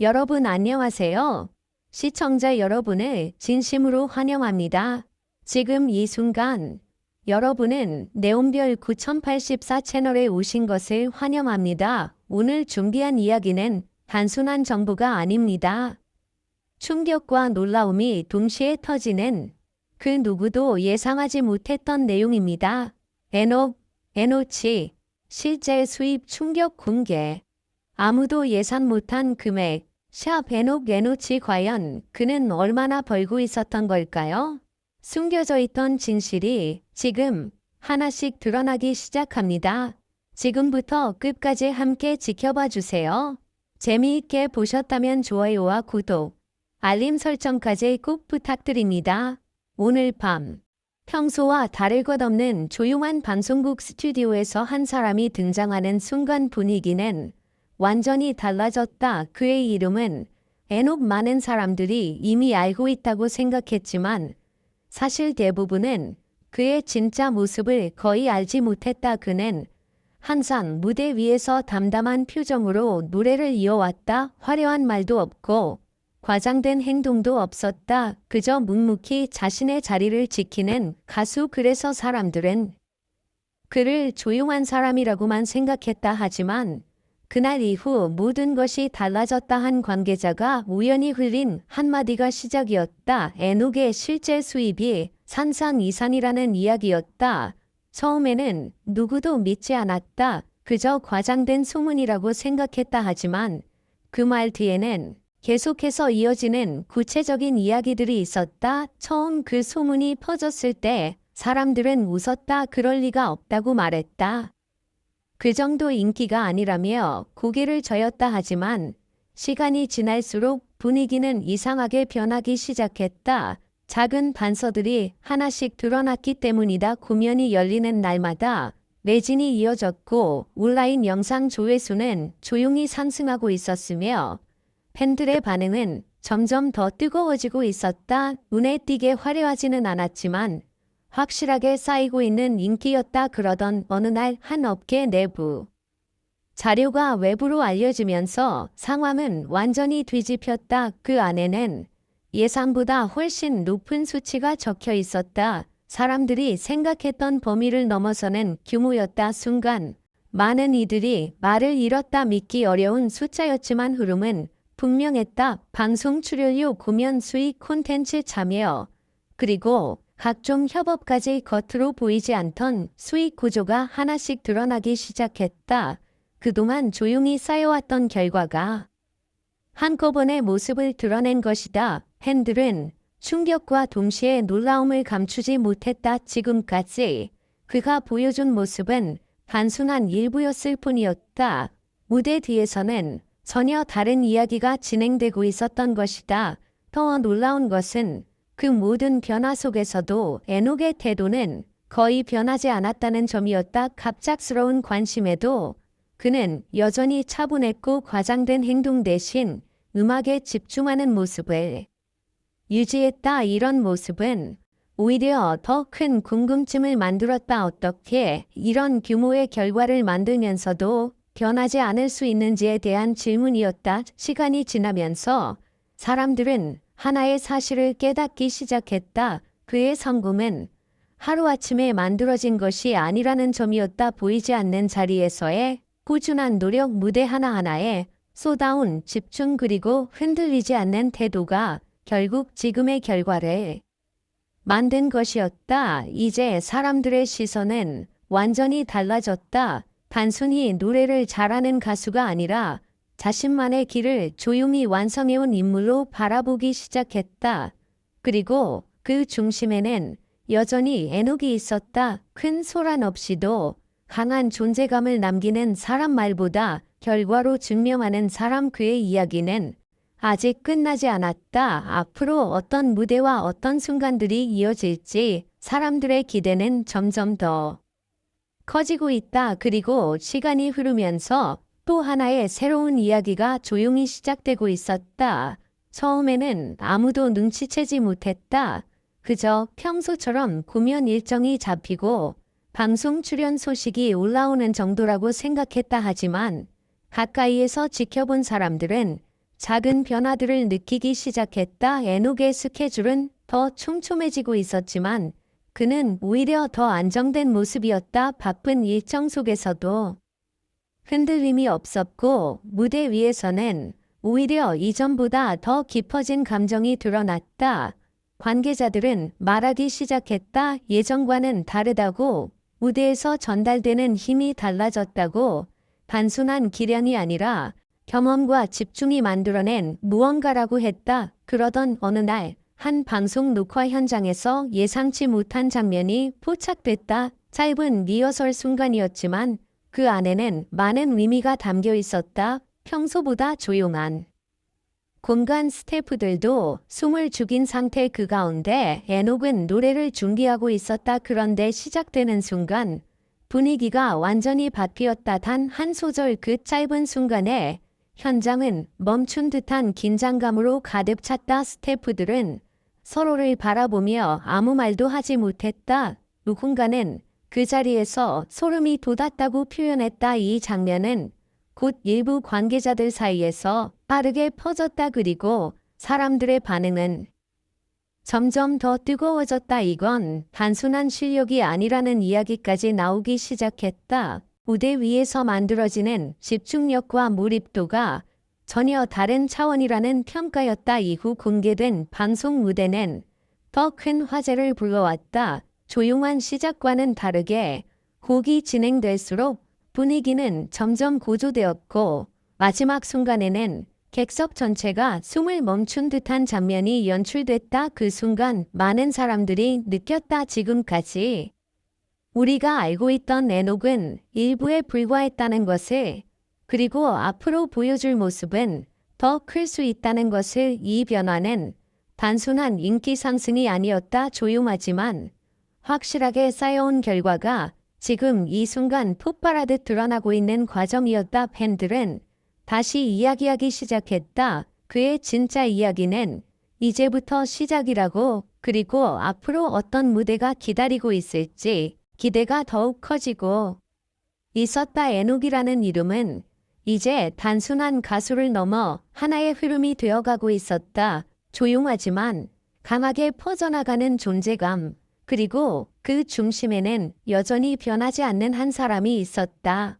여러분 안녕하세요. 시청자 여러분을 진심으로 환영합니다. 지금 이 순간 여러분은 네온별 9084 채널에 오신 것을 환영합니다. 오늘 준비한 이야기는 단순한 정보가 아닙니다. 충격과 놀라움이 동시에 터지는 그 누구도 예상하지 못했던 내용입니다. 에노치 실제 수입 충격 공개. 아무도 예상 못한 금액. 샵 에노치 과연 그는 얼마나 벌고 있었던 걸까요? 숨겨져 있던 진실이 지금 하나씩 드러나기 시작합니다. 지금부터 끝까지 함께 지켜봐 주세요. 재미있게 보셨다면 좋아요와 구독, 알림 설정까지 꼭 부탁드립니다. 오늘 밤 평소와 다를 것 없는 조용한 방송국 스튜디오에서 한 사람이 등장하는 순간 분위기는 완전히 달라졌다. 그의 이름은 많은 사람들이 이미 알고 있다고 생각했지만 사실 대부분은 그의 진짜 모습을 거의 알지 못했다. 그는 항상 무대 위에서 담담한 표정으로 노래를 이어왔다. 화려한 말도 없고 과장된 행동도 없었다. 그저 묵묵히 자신의 자리를 지키는 가수. 그래서 사람들은 그를 조용한 사람이라고만 생각했다. 하지만 그날 이후 모든 것이 달라졌다. 한 관계자가 우연히 흘린 한마디가 시작이었다. 에녹의 실제 수입이 산상 이상이라는 이야기였다. 처음에는 누구도 믿지 않았다. 그저 과장된 소문이라고 생각했다. 하지만 그 말 뒤에는 계속해서 이어지는 구체적인 이야기들이 있었다. 처음 그 소문이 퍼졌을 때 사람들은 웃었다. 그럴 리가 없다고 말했다. 그 정도 인기가 아니라며 고개를 저었다. 하지만 시간이 지날수록 분위기는 이상하게 변하기 시작했다. 작은 단서들이 하나씩 드러났기 때문이다. 공연이 열리는 날마다 매진이 이어졌고 온라인 영상 조회수는 조용히 상승하고 있었으며 팬들의 반응은 점점 더 뜨거워지고 있었다. 눈에 띄게 화려하지는 않았지만 확실하게 쌓이고 있는 인기였다. 그러던 어느 날 한 업계 내부 자료가 외부로 알려지면서 상황은 완전히 뒤집혔다. 그 안에는 예상보다 훨씬 높은 수치가 적혀 있었다. 사람들이 생각했던 범위를 넘어서는 규모였다. 순간 많은 이들이 말을 잃었다. 믿기 어려운 숫자였지만 흐름은 분명했다. 방송 출연료, 공연 수익, 콘텐츠 참여, 그리고 각종 협업까지 겉으로 보이지 않던 수익 구조가 하나씩 드러나기 시작했다. 그동안 조용히 쌓여왔던 결과가 한꺼번에 모습을 드러낸 것이다. 팬들은 충격과 동시에 놀라움을 감추지 못했다. 지금까지 그가 보여준 모습은 단순한 일부였을 뿐이었다. 무대 뒤에서는 전혀 다른 이야기가 진행되고 있었던 것이다. 더 놀라운 것은 그 모든 변화 속에서도 에녹의 태도는 거의 변하지 않았다는 점이었다. 갑작스러운 관심에도 그는 여전히 차분했고 과장된 행동 대신 음악에 집중하는 모습을 유지했다. 이런 모습은 오히려 더 큰 궁금증을 만들었다. 어떻게 이런 규모의 결과를 만들면서도 변하지 않을 수 있는지에 대한 질문이었다. 시간이 지나면서 사람들은 하나의 사실을 깨닫기 시작했다. 그의 성공은 하루아침에 만들어진 것이 아니라는 점이었다. 보이지 않는 자리에서의 꾸준한 노력, 무대 하나하나에 쏟아온 집중, 그리고 흔들리지 않는 태도가 결국 지금의 결과를 만든 것이었다. 이제 사람들의 시선은 완전히 달라졌다. 단순히 노래를 잘하는 가수가 아니라 자신만의 길을 조용히 완성해온 인물로 바라보기 시작했다. 그리고 그 중심에는 여전히 에녹이 있었다. 큰 소란 없이도 강한 존재감을 남기는 사람, 말보다 결과로 증명하는 사람. 그의 이야기는 아직 끝나지 않았다. 앞으로 어떤 무대와 어떤 순간들이 이어질지 사람들의 기대는 점점 더 커지고 있다. 그리고 시간이 흐르면서 또 하나의 새로운 이야기가 조용히 시작되고 있었다. 처음에는 아무도 눈치채지 못했다. 그저 평소처럼 공연 일정이 잡히고 방송 출연 소식이 올라오는 정도라고 생각했다. 하지만 가까이에서 지켜본 사람들은 작은 변화들을 느끼기 시작했다. 에녹의 스케줄은 더 촘촘해지고 있었지만 그는 오히려 더 안정된 모습이었다. 바쁜 일정 속에서도 흔들림이 없었고 무대 위에서는 오히려 이전보다 더 깊어진 감정이 드러났다. 관계자들은 말하기 시작했다. 예전과는 다르다고, 무대에서 전달되는 힘이 달라졌다고, 단순한 기량이 아니라 경험과 집중이 만들어낸 무언가라고 했다. 그러던 어느 날, 한 방송 녹화 현장에서 예상치 못한 장면이 포착됐다. 짧은 리허설 순간이었지만 그 안에는 많은 의미가 담겨 있었다. 평소보다 조용한 공간 스태프들도 숨을 죽인 상태 그 가운데 에녹은 노래를 준비하고 있었다. 그런데 시작되는 순간 분위기가 완전히 바뀌었다. 단 한 소절 그 짧은 순간에 현장은 멈춘 듯한 긴장감으로 가득 찼다. 스태프들은 서로를 바라보며 아무 말도 하지 못했다. 누군가는 그 자리에서 소름이 돋았다고 표현했다. 이 장면은 곧 일부 관계자들 사이에서 빠르게 퍼졌다. 그리고 사람들의 반응은 점점 더 뜨거워졌다. 이건 단순한 실력이 아니라는 이야기까지 나오기 시작했다. 무대 위에서 만들어지는 집중력과 몰입도가 전혀 다른 차원이라는 평가였다. 이후 공개된 방송 무대는 더 큰 화제를 불러왔다. 조용한 시작과는 다르게 곡이 진행될수록 분위기는 점점 고조되었고 마지막 순간에는 객석 전체가 숨을 멈춘 듯한 장면이 연출됐다. 그 순간 많은 사람들이 느꼈다. 지금까지 우리가 알고 있던 에녹은 일부에 불과했다는 것을, 그리고 앞으로 보여줄 모습은 더 클 수 있다는 것을. 이 변화는 단순한 인기 상승이 아니었다. 조용하지만 확실하게 쌓여온 결과가 지금 이 순간 폭발하듯 드러나고 있는 과정이었다. 팬들은 다시 이야기하기 시작했다. 그의 진짜 이야기는 이제부터 시작이라고, 그리고 앞으로 어떤 무대가 기다리고 있을지 기대가 더욱 커지고 있었다. 에녹이라는 이름은 이제 단순한 가수를 넘어 하나의 흐름이 되어가고 있었다. 조용하지만 강하게 퍼져나가는 존재감, 그리고 그 중심에는 여전히 변하지 않는 한 사람이 있었다.